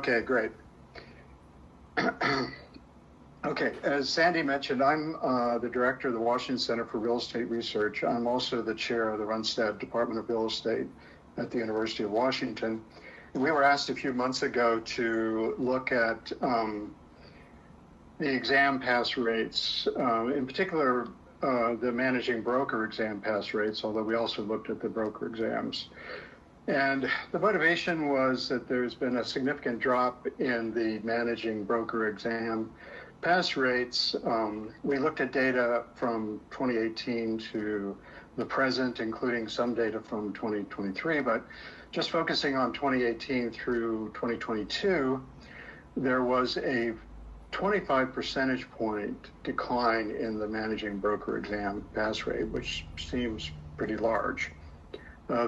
Okay, great. Okay, as Sandy mentioned, I'm the director of the Washington Center for Real Estate Research. I'm also the chair of the Runstad Department of Real Estate at the University of Washington. And we were asked a few months ago to look at the exam pass rates, in particular, the managing broker exam pass rates, although we also looked at the broker exams. And the motivation was that there's been a significant drop in the managing broker exam pass rates. We looked at data from 2018 to the present, including some data from 2023, but just focusing on 2018 through 2022, there was a 25 percentage point decline in the managing broker exam pass rate, which seems pretty large.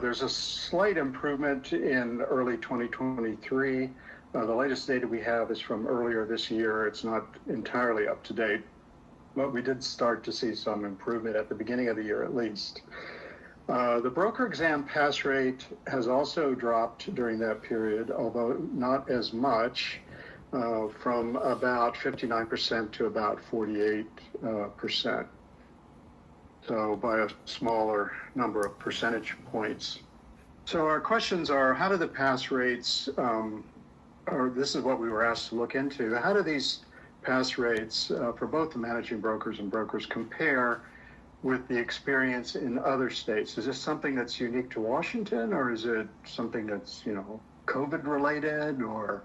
There's a slight improvement in early 2023. The latest data we have is from earlier this year. It's not entirely up to date, but we did start to see some improvement at the beginning of the year at least. The broker exam pass rate has also dropped during that period, although not as much, from about 59% to about 48%. So by a smaller number of percentage points. So our questions are, how do the pass rates, or this is what we were asked to look into, how do these pass rates for both the managing brokers and brokers compare with the experience in other states? Is this something that's unique to Washington, or is it something that's, COVID related, or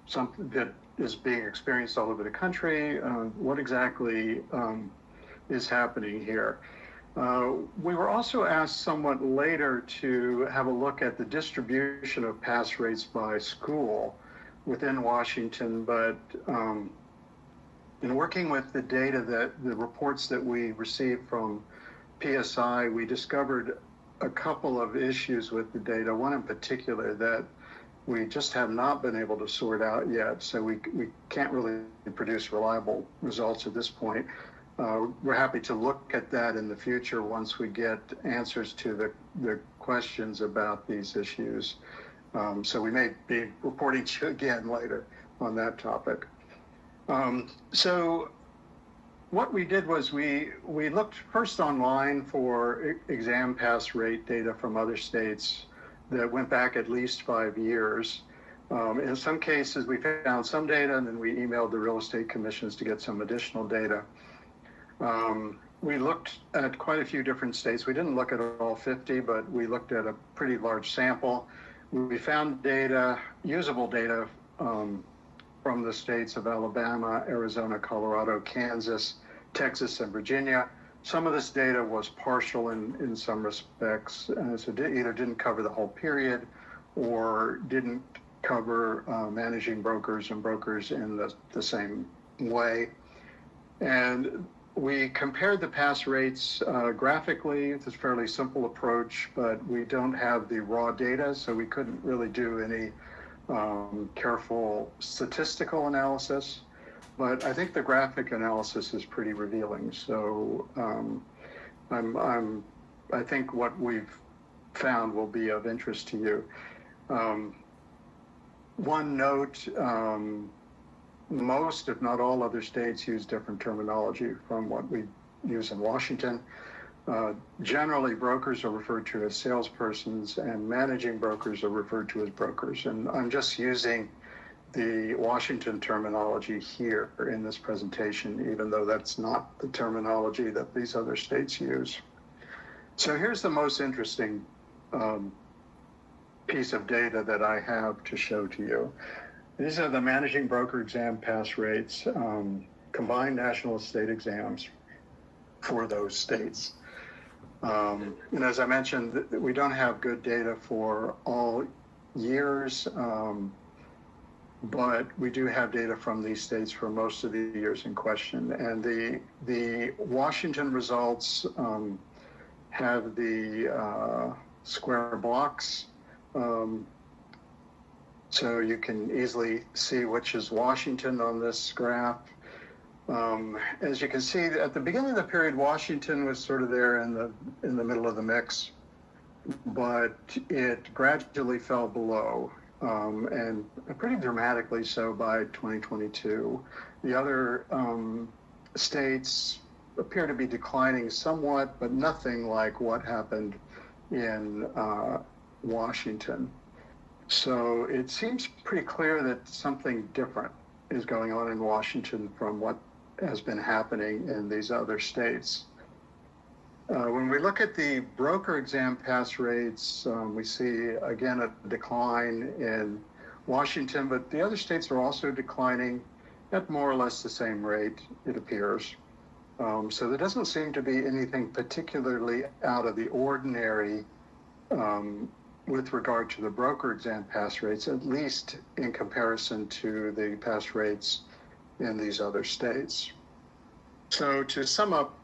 something that is being experienced all over the country? What exactly is happening here? We were also asked somewhat later to have a look at the distribution of pass rates by school within Washington, but in working with the data the reports that we received from PSI, we discovered a couple of issues with the data, one in particular that we just have not been able to sort out yet, so we can't really produce reliable results at this point. We're happy to look at that in the future once we get answers to the questions about these issues. So we may be reporting to you again later on that topic. So what we did was we looked first online for exam pass rate data from other states that went back at least 5 years. In some cases, we found some data, and then we emailed the real estate commissions to get some additional data. We looked at quite a few different states. We didn't look at all 50, but we looked at a pretty large sample. We found data, usable data, from the states of Alabama, Arizona, Colorado, Kansas, Texas, and Virginia. Some of this data was partial in some respects, so either didn't cover the whole period or didn't cover managing brokers and brokers in the same way. And we compared the pass rates graphically. It's a fairly simple approach, but we don't have the raw data, so we couldn't really do any careful statistical analysis. But I think the graphic analysis is pretty revealing. So I think what we've found will be of interest to you. One note, most, if not all, other states use different terminology from what we use in Washington. Generally, brokers are referred to as salespersons, and managing brokers are referred to as brokers. And I'm just using the Washington terminology here in this presentation, even though that's not the terminology that these other states use. So here's the most interesting piece of data that I have to show to you. These are the managing broker exam pass rates, combined national state exams for those states. And as I mentioned, we don't have good data for all years, but we do have data from these states for most of the years in question. And the Washington results have the square blocks. So you can easily see which is Washington on this graph. As you can see, at the beginning of the period, Washington was sort of there in the middle of the mix, but it gradually fell below. and pretty dramatically so by 2022. The other states appear to be declining somewhat, but nothing like what happened in Washington. So it seems pretty clear that something different is going on in Washington from what has been happening in these other states. When we look at the broker exam pass rates, we see again a decline in Washington, but the other states are also declining at more or less the same rate, it appears. So there doesn't seem to be anything particularly out of the ordinary with regard to the broker exam pass rates, at least in comparison to the pass rates in these other states. So to sum up,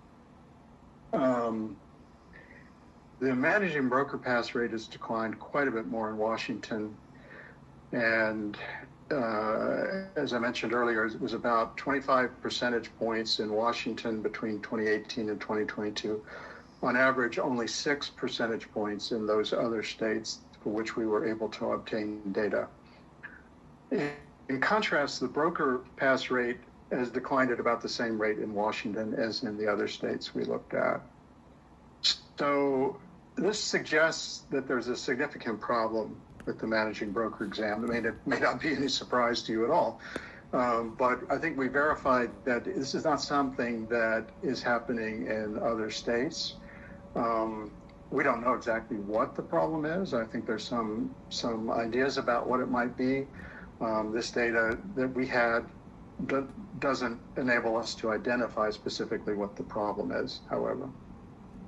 the managing broker pass rate has declined quite a bit more in Washington. And as I mentioned earlier, it was about 25 percentage points in Washington between 2018 and 2022. On average, only 6 percentage points in those other states for which we were able to obtain data. In contrast, the broker pass rate has declined at about the same rate in Washington as in the other states we looked at. So this suggests that there's a significant problem with the managing broker exam. I mean, it may not be any surprise to you at all, but I think we verified that this is not something that is happening in other states. We don't know exactly what the problem is. I think there's some ideas about what it might be. This data that we had doesn't enable us to identify specifically what the problem is, however.